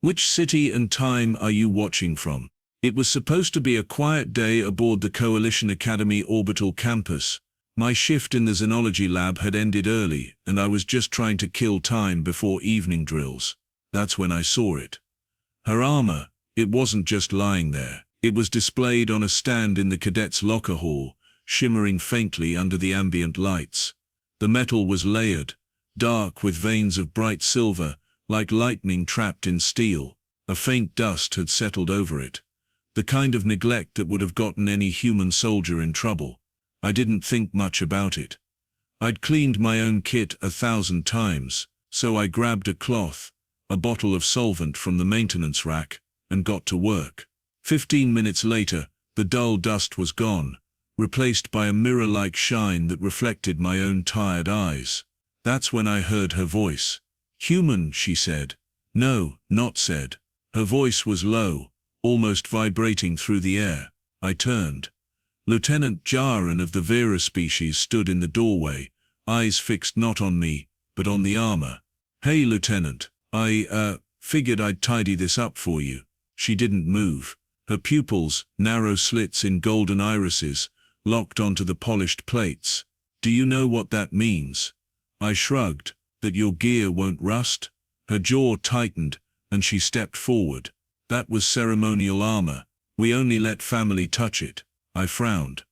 Which city and time are you watching from? It was supposed to be a quiet day aboard the Coalition Academy orbital campus. My shift in the xenology lab had ended early, and I was just trying to kill time before evening drills. That's when I saw it. Her armor, it wasn't just lying there. It was displayed on a stand in the cadets' locker hall, shimmering faintly under the ambient lights. The metal was layered, dark with veins of bright silver, like lightning trapped in steel. A faint dust had settled over it, the kind of neglect that would have gotten any human soldier in trouble. I didn't think much about it. I'd cleaned my own kit 1,000 times, so I grabbed a cloth, a bottle of solvent from the maintenance rack, and got to work. 15 minutes later, the dull dust was gone, replaced by a mirror-like shine that reflected my own tired eyes. That's when I heard her voice. "Human," she said. No, not said. Her voice was low, almost vibrating through the air. I turned. Lieutenant Jaran of the Vyrr species stood in the doorway, eyes fixed not on me, but on the armor. "Hey, Lieutenant, I figured I'd tidy this up for you." She didn't move. Her pupils, narrow slits in golden irises, locked onto the polished plates. "Do you know what that means?" I shrugged. "That your gear won't rust?" Her jaw tightened, and she stepped forward. "That was ceremonial armor. We only let family touch it." I frowned.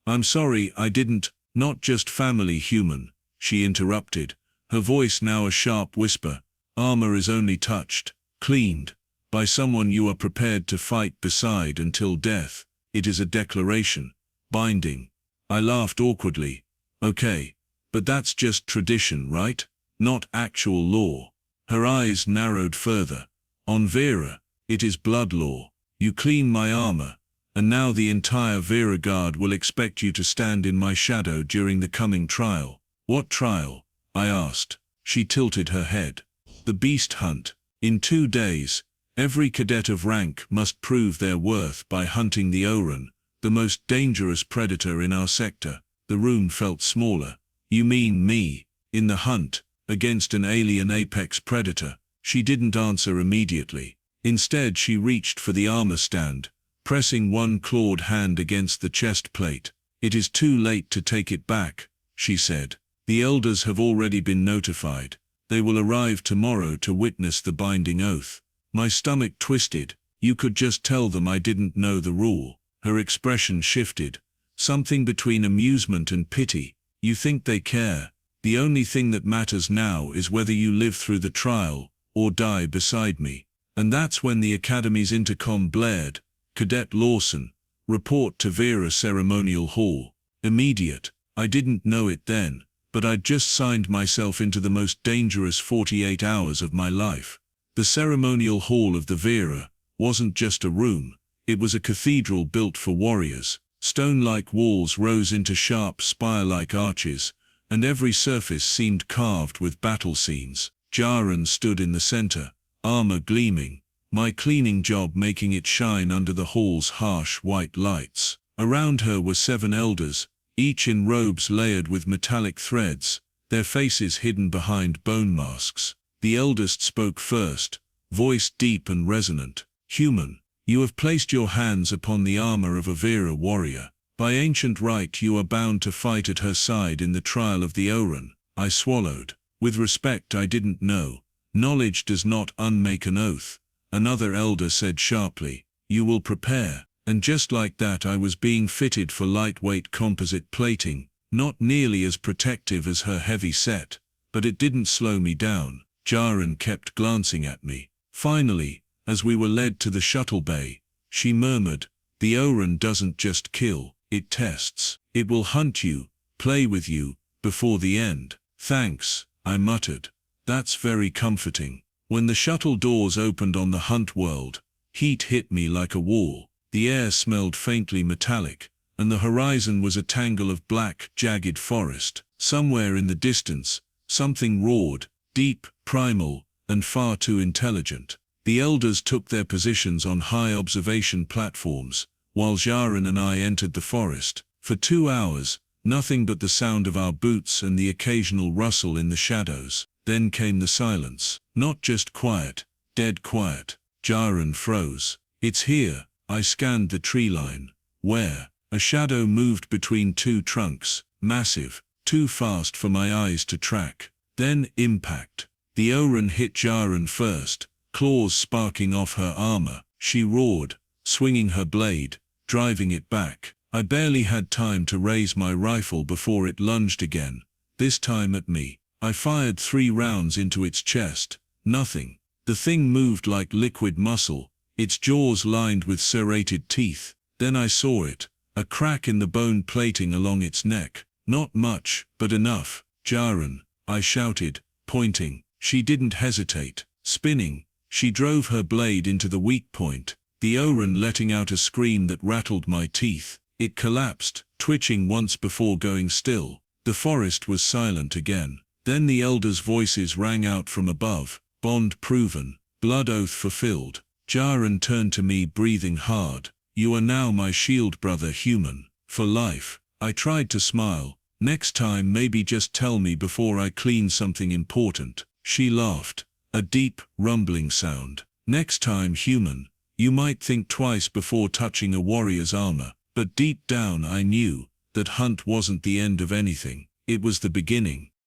"I'm sorry, I didn't." "Not just family, human," she interrupted, her voice now a sharp whisper. "Armor is only touched, cleaned, by someone you are prepared to fight beside until death. It is a declaration, binding." I laughed awkwardly. "Okay, but that's just tradition, right? Not actual law." Her eyes narrowed further. "On Vyrr, it is blood law. You clean my armor, and now the entire Vyrr Guard will expect you to stand in my shadow during the coming trial." "What trial?" I asked. She tilted her head. "The beast hunt. In 2 days, every cadet of rank must prove their worth by hunting the Oran, the most dangerous predator in our sector." The room felt smaller. "You mean me, in the hunt, against an alien apex predator?" She didn't answer immediately. Instead she reached for the armor stand, pressing one clawed hand against the chest plate. "It is too late to take it back," she said. "The elders have already been notified. They will arrive tomorrow to witness the binding oath." My stomach twisted. "You could just tell them I didn't know the rule." Her expression shifted, something between amusement and pity. "You think they care? The only thing that matters now is whether you live through the trial, or die beside me." And that's when the Academy's intercom blared. "Cadet Lawson, report to Vyrr Ceremonial Hall. Immediate." I didn't know it then, but I'd just signed myself into the most dangerous 48 hours of my life. The ceremonial hall of the Vyrr wasn't just a room, it was a cathedral built for warriors. Stone-like walls rose into sharp spire-like arches, and every surface seemed carved with battle scenes. Jaran stood in the center, armor gleaming, my cleaning job making it shine under the hall's harsh white lights. Around her were 7 elders, each in robes layered with metallic threads, their faces hidden behind bone masks. The eldest spoke first, voice deep and resonant. "Human, you have placed your hands upon the armor of a Vyrr warrior. By ancient right you are bound to fight at her side in the trial of the Oran." I swallowed. With respect, I didn't know. "Knowledge does not unmake an oath," another elder said sharply. "You will prepare." And just like that I was being fitted for lightweight composite plating, not nearly as protective as her heavy set. But it didn't slow me down. Jaran kept glancing at me. Finally, as we were led to the shuttle bay, she murmured, "The Oran doesn't just kill, it tests. It will hunt you, play with you, before the end." "Thanks," I muttered. "That's very comforting." When the shuttle doors opened on the hunt world, heat hit me like a wall. The air smelled faintly metallic, and the horizon was a tangle of black, jagged forest. Somewhere in the distance, something roared, deep, primal, and far too intelligent. The elders took their positions on high observation platforms, while Jaran and I entered the forest. For 2 hours, nothing but the sound of our boots and the occasional rustle in the shadows. Then came the silence. Not just quiet, dead quiet. Jaren froze. It's here. I scanned the tree line. Where? A shadow moved between two trunks, massive, too fast for my eyes to track. Then impact. The Oren hit Jaren first, claws sparking off her armor. She roared, swinging her blade, driving it back. I barely had time to raise my rifle before it lunged again, this time at me. I fired 3 rounds into its chest. Nothing. The thing moved like liquid muscle, its jaws lined with serrated teeth. Then I saw it, a crack in the bone plating along its neck. Not much, but enough. Jaren, I shouted, pointing. She didn't hesitate. Spinning, she drove her blade into the weak point, the Oren letting out a scream that rattled my teeth. It collapsed, twitching once before going still. The forest was silent again. Then the elders' voices rang out from above. Bond proven, blood oath fulfilled. Jaren turned to me, breathing hard. You are now my shield brother, human. For life. I tried to smile. Next time maybe just tell me before I clean something important. She laughed. A deep, rumbling sound. Next time, human. You might think twice before touching a warrior's armor. But deep down I knew that hunt wasn't the end of anything. It was the beginning.